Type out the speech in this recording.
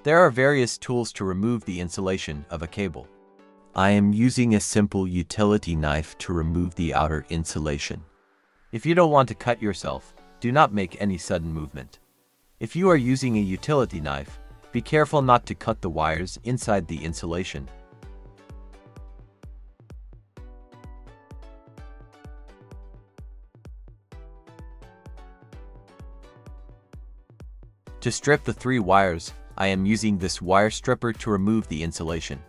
There are various tools to remove the insulation of a cable. I am using a simple utility knife to remove the outer insulation. If you don't want to cut yourself, do not make any sudden movement. If you are using a utility knife, be careful not to cut the wires inside the insulation. To strip the 3 wires, I am using this wire stripper to remove the insulation.